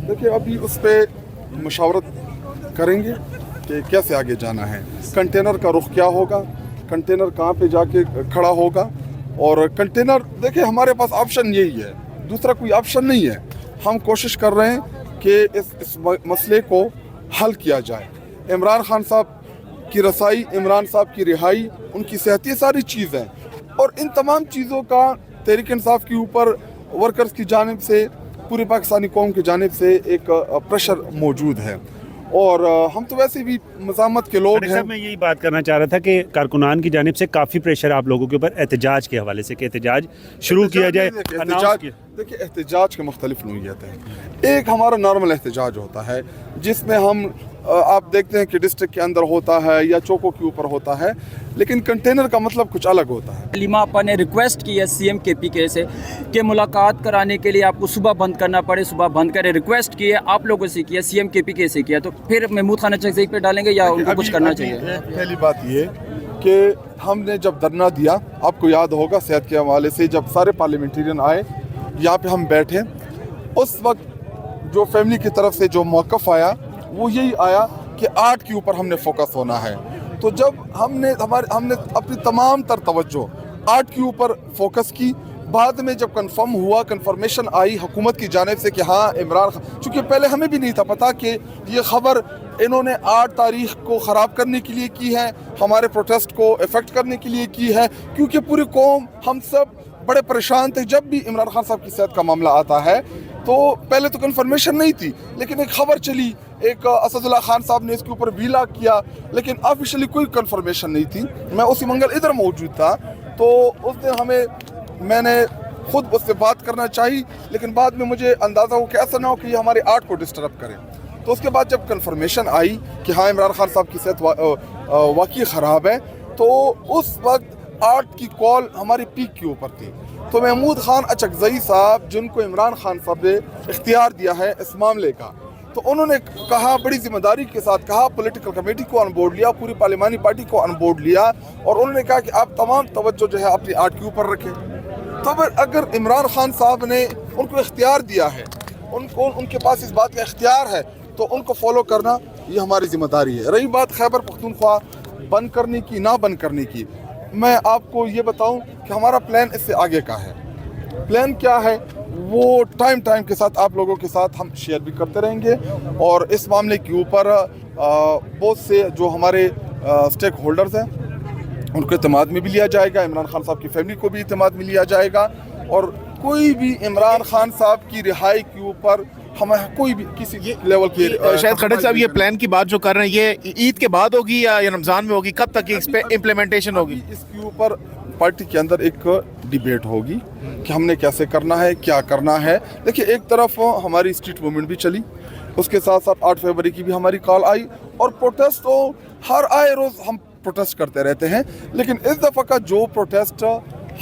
देखिए अभी उस पर मशावरत करेंगे कि कैसे आगे जाना है, कंटेनर का रुख क्या होगा, कंटेनर कहाँ पे जाके खड़ा होगा। और कंटेनर देखिए हमारे पास ऑप्शन यही है, दूसरा कोई ऑप्शन नहीं है। हम कोशिश कर रहे हैं कि इस मसले को हल किया जाए। इमरान खान साहब की रसाई, इमरान साहब की रिहाई, उनकी सेहत, ये सारी चीज़ें, और इन तमाम चीज़ों का तहरीक इंसाफ के ऊपर वर्कर्स की जानिब से, पूरी पाकिस्तानी कौम की जानिब से एक प्रेशर मौजूद है। और हम तो वैसे भी मज़ामत के लोग हैं। मैं यही बात करना चाह रहा था कि कारकुनान की जानिब से काफ़ी प्रेशर आप लोगों के ऊपर एहतजाज के हवाले से कि एहतजाज शुरू किया जाए। देखिए एहतजाज के मुख्तलिफ नोयत हैं। एक हमारा नॉर्मल एहतजाज होता है जिसमें हम आप देखते हैं कि डिस्ट्रिक्ट के अंदर होता है या चौकों के ऊपर होता है, लेकिन कंटेनर का मतलब कुछ अलग होता है। लीमा अपा ने रिक्वेस्ट की है सीएम KPK से कि मुलाकात कराने के लिए आपको सुबह बंद करना पड़े, सुबह बंद करें। रिक्वेस्ट की है, आप लोगों से किया, सीएम KPK से किया, तो फिर महमूद खान चकज़ई पे डालेंगे या उनको कुछ करना चाहिए? पहली बात ये कि हमने जब धरना दिया, आपको याद होगा सेहत के हवाले से, जब सारे पार्लियामेंटेरियन आए यहाँ पे हम बैठे, उस वक्त जो फैमिली की तरफ से जो मौक़िफ़ आया वो यही आया कि आर्ट के ऊपर हमने फोकस होना है। तो जब हमने अपनी तमाम तर तवज्जो आर्ट के ऊपर फोकस की, बाद में जब कंफर्म हुआ, कंफर्मेशन आई हुकूमत की जानिब से कि हाँ इमरान खान, चूँकि पहले हमें भी नहीं था पता कि ये ख़बर इन्होंने 8 तारीख को ख़राब करने के लिए की है, हमारे प्रोटेस्ट को इफ़ेक्ट करने के लिए की है, क्योंकि पूरी कौम, हम सब बड़े परेशान थे। जब भी इमरान खान साहब की सेहत का मामला आता है तो पहले तो कंफर्मेशन नहीं थी, लेकिन एक खबर चली, एक असदुल्ला खान साहब ने इसके ऊपर वीला किया, लेकिन ऑफिशियली कोई कंफर्मेशन नहीं थी। मैं उसी मंगल इधर मौजूद था, तो उस दिन मैंने खुद उससे बात करना चाहिए, लेकिन बाद में मुझे अंदाज़ा हो कि ऐसा ना हो कि ये हमारे आर्ट को डिस्टर्ब करे। तो उसके बाद जब कंफर्मेशन आई कि हाँ इमरान खान साहब की सेहत वाकई ख़राब है, तो उस वक्त आर्ट की कॉल हमारी पीक के ऊपर थी। तो महमूद खान चकज़ई साहब, जिनको इमरान खान साहब ने इख्तियार दिया है इस मामले का, तो उन्होंने कहा, बड़ी जिम्मेदारी के साथ कहा, पॉलिटिकल कमेटी को ऑन बोर्ड लिया, पूरी पार्लियामानी पार्टी को ऑन बोर्ड लिया, और उन्होंने कहा कि आप तमाम तवज्जो जो है अपनी आर्ट के ऊपर रखें। तो अगर इमरान खान साहब ने उनको इख्तियार दिया है, उनके पास इस बात का इख्तियार है, तो उनको फॉलो करना ये हमारी जिम्मेदारी है। रही बात खैबर पख्तूनख्वा बंद करने की, ना बंद करने की, मैं आपको ये बताऊं कि हमारा प्लान इससे आगे का है। प्लान क्या है वो टाइम के साथ आप लोगों के साथ हम शेयर भी करते रहेंगे, और इस मामले के ऊपर बहुत से जो हमारे स्टेक होल्डर्स हैं उनको इत्मीनान में भी लिया जाएगा, इमरान खान साहब की फैमिली को भी इत्मीनान में लिया जाएगा, और कोई भी इमरान खान साहब की रिहाई के ऊपर हमें कोई भी किसी लेवल की शायद खड़क साहब ये प्लान की बात जो कर रहे हैं ये ईद के बाद होगी या रमज़ान में होगी, कब तक इस पे इम्प्लीमेंटेशन होगी? इसके ऊपर पार्टी के अंदर एक डिबेट होगी कि हमने कैसे करना है, क्या करना है। देखिए एक तरफ हमारी स्ट्रीट मूवमेंट भी चली, उसके साथ साथ 8 फरवरी की भी हमारी कॉल आई, और प्रोटेस्ट तो हर आए रोज़ हम प्रोटेस्ट करते रहते हैं, लेकिन इस दफ़ा का जो प्रोटेस्ट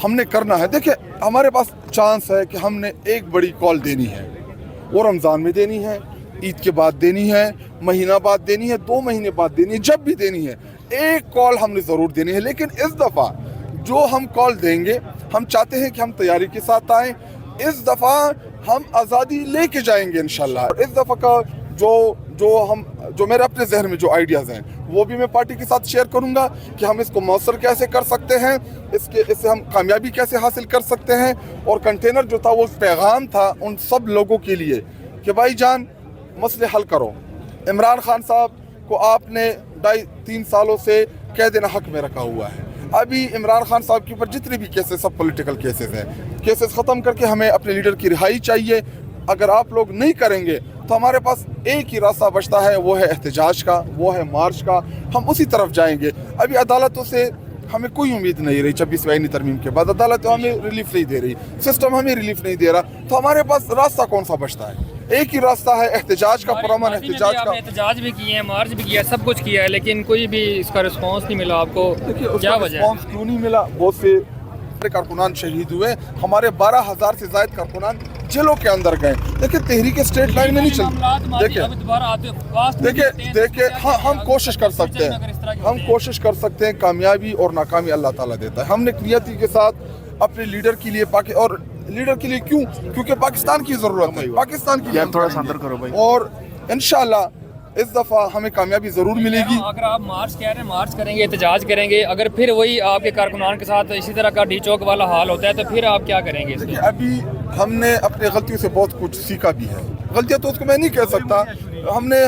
हमने करना है, देखिए हमारे पास चांस है कि हमने एक बड़ी कॉल देनी है, वो रमज़ान में देनी है, ईद के बाद देनी है, महीना बाद देनी है, 2 महीने बाद देनी है, जब भी देनी है एक कॉल हमने ज़रूर देनी है। लेकिन इस दफ़ा जो हम कॉल देंगे, हम चाहते हैं कि हम तैयारी के साथ आएँ। इस दफ़ा हम आज़ादी लेके जाएंगे इंशाल्लाह। इस दफ़ा का जो मेरे अपने जहन में जो आइडियाज़ हैं वो भी मैं पार्टी के साथ शेयर करूंगा कि हम इसको मौसर कैसे कर सकते हैं, इससे हम कामयाबी कैसे हासिल कर सकते हैं। और कंटेनर जो था वो पैगाम था उन सब लोगों के लिए कि भाई जान मसले हल करो। इमरान खान साहब को आपने 2.5-3 सालों से कैद न हक में रखा हुआ है। अभी इमरान खान साहब के ऊपर जितने भी केसेस, सब पॉलिटिकल केसेस हैं, केसेस ख़त्म करके हमें अपने लीडर की रिहाई चाहिए। अगर आप लोग नहीं करेंगे तो हमारे पास एक ही रास्ता बचता है, वो है एहतजाज का, वो है मार्च का। हम उसी तरफ जाएंगे। अभी अदालतों से हमें कोई उम्मीद नहीं रही, 26वीं आईनी तरमीम के बाद अदालत हमें रिलीफ नहीं दे रही, सिस्टम हमें रिलीफ नहीं दे रहा, तो हमारे पास रास्ता कौन सा बचता है? एक ही रास्ता है एहतजाज का, पुरअमन एहतजाज का। एहतजाज भी किए हैं, मार्च भी किया, सब कुछ किया है, लेकिन कोई भी इसका रिस्पांस नहीं मिला आपको। क्या वजह है? रिस्पांस क्यों नहीं मिला? बहुत से कारकुनान शहीद हुए, हमारे 12,000 से ज़ायद कारकुनान जेलों के अंदर गए। देखिए तहरीक स्ट्रेट लाइन में नहीं चलती। देखिए हम कोशिश कर सकते हैं, कामयाबी और नाकामी अल्लाह ताला देता है। हमने नियति के साथ अपने लीडर के लिए और लीडर के लिए क्यों? क्योंकि पाकिस्तान की ज़रूरत है, पाकिस्तान की यार थोड़ा सा अंदर करो भाई। और इंशाल्लाह इस दफ़ा हमें कामयाबी ज़रूर मिलेगी। अगर आप मार्च कह रहे हैं, मार्च करेंगे, एहतजाज करेंगे, अगर फिर वही आपके कारकुनान के साथ इसी तरह का डी चौक वाला हाल होता है तो फिर आप क्या करेंगे? देखिए, अभी हमने अपने गलतियों से बहुत कुछ सीखा भी है। गलतियाँ तो उसको मैं नहीं कह सकता, हमने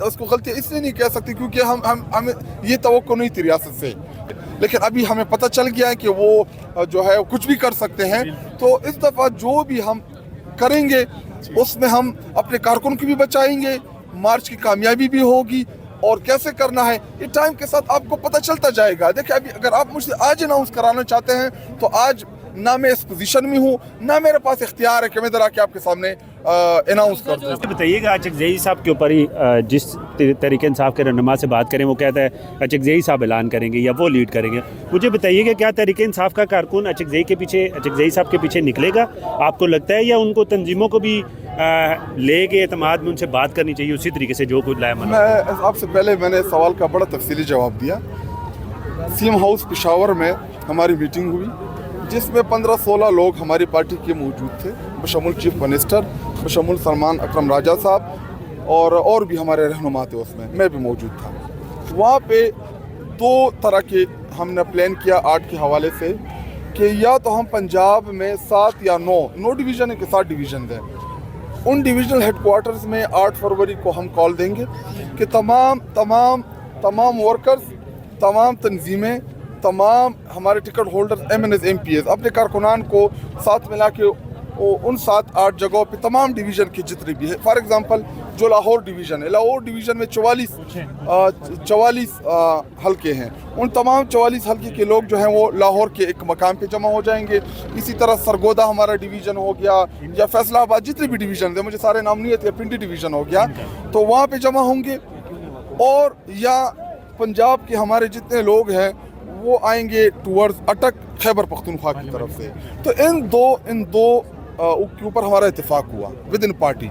उसको गलतियाँ इसलिए नहीं कह सकती क्योंकि हमें ये तवक्को नहीं थी रियासत से, लेकिन अभी हमें पता चल गया है कि वो जो है कुछ भी कर सकते हैं। तो इस दफ़ा जो भी हम करेंगे उसमें हम अपने कारकुन की भी बचाएंगे, मार्च की कामयाबी भी होगी। और कैसे करना है ये टाइम के साथ आपको पता चलता जाएगा। देखिए, अभी अगर आप मुझसे आज अनाउंस कराना चाहते हैं तो आज ना मैं इस पोजीशन में हूँ, ना मेरे पास इख्तियार है कि मैं इधर आके आपके सामने अनाउंस कर दूँ। बताइएगा, अचकज़ई साहब के ऊपर ही जिस तरीके इंसाफ के रहनुमा से बात करें, वो कहता है अचकज़ई साहब ऐलान करेंगे या वो लीड करेंगे। मुझे बताइएगा, क्या तरीके इंसाफ का कारकुन अचकज़ई साहब के पीछे निकलेगा? आपको लगता है या उनको तंजीमों को भी ले के एतमाद में उनसे बात करनी चाहिए उसी तरीके से जो कुछ लाया? मैं आपसे पहले मैंने सवाल का बड़ा तफसीली जवाब दिया। सीएम हाउस पेशावर में हमारी मीटिंग हुई जिसमें 15-16 लोग हमारी पार्टी के मौजूद थे, बशमुल चीफ मिनिस्टर, बशमुल सलमान अकरम राजा साहब और भी हमारे रहनुमा थे, उसमें मैं भी मौजूद था। वहाँ पे 2 तरह के हमने प्लान किया आर्ट के हवाले से कि या तो हम पंजाब में 7 या 9 डिवीज़न है कि 7 डिवीज़न दें। उन डिविजनल हेडक्वार्टर्स में 8 फरवरी को हम कॉल देंगे कि तमाम वर्कर्स, तमाम तंजीमें, तमाम हमारे टिकट होल्डर्स, MNS MPs अपने कारकुनान को साथ मिला के उन 7-8 जगहों पे तमाम डिवीज़न के जितने भी है, फॉर एग्जांपल जो लाहौर डिवीज़न है, लाहौर डिवीज़न में 44 हल्के हैं, उन तमाम 44 हल्के के लोग जो हैं वो लाहौर के एक मकाम पे जमा हो जाएंगे। इसी तरह सरगोदा हमारा डिवीज़न हो गया या फैसलाबाद, जितने भी डिवीज़न थे, मुझे सारे नाम नहीं आते, पिंडी डिवीज़न हो गया, तो वहाँ पे जमा होंगे। और या पंजाब के हमारे जितने लोग हैं वो आएंगे टूवर्ड्स अटक खैबर पख्तूनख्वा की तरफ से। तो इन दो के ऊपर हमारा इत्तेफाक हुआ विद इन पार्टी।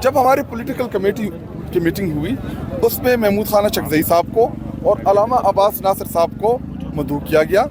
जब हमारी पॉलिटिकल कमेटी की मीटिंग हुई उसमें महमूद खान अचकज़ई साहब को और अलामा अब्बास नासिर साहब को मदऊ किया गया।